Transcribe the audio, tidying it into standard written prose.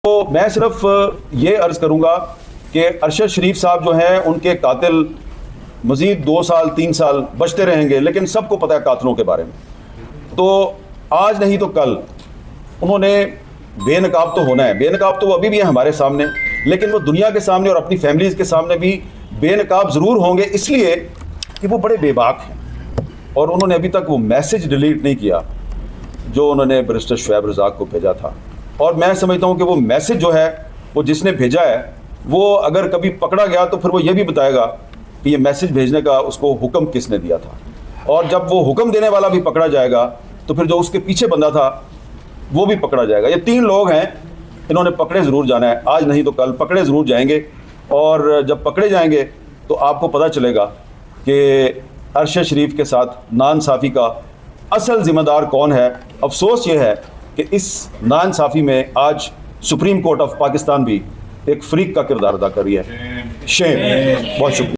तो मैं सिर्फ ये अर्ज़ करूँगा कि अरशद शरीफ साहब जो हैं उनके कातिल मज़ीद 2 साल 3 साल बचते रहेंगे, लेकिन सबको पता है कातिलों के बारे में। तो आज नहीं तो कल उन्होंने बेनकाब तो होना है। बेनकाब तो वो अभी भी है हमारे सामने, लेकिन वो दुनिया के सामने और अपनी फैमिलीज़ के सामने भी बेनकाब ज़रूर होंगे, इसलिए कि वो बड़े बेबाक हैं और उन्होंने अभी तक वो मैसेज डिलीट नहीं किया जो उन्होंने बैरिस्टर शुएब रज़ाक को भेजा था। और मैं समझता हूँ कि वो मैसेज जो है वो जिसने भेजा है वो अगर कभी पकड़ा गया तो फिर वो ये भी बताएगा कि ये मैसेज भेजने का उसको हुक्म किसने दिया था। और जब वो हुक्म देने वाला भी पकड़ा जाएगा तो फिर जो उसके पीछे बंदा था वो भी पकड़ा जाएगा। ये 3 लोग हैं, इन्होंने पकड़े ज़रूर जाना है, आज नहीं तो कल पकड़े ज़रूर जाएंगे। और जब पकड़े जाएंगे तो आपको पता चलेगा कि अरशद शरीफ के साथ नाइंसाफ़ी का असल ज़िम्मेदार कौन है। अफसोस ये है कि इस नाइंसाफ़ी में आज सुप्रीम कोर्ट ऑफ पाकिस्तान भी एक फ़रीक का किरदार अदा कर रही है। शेम। बहुत शुक्रिया।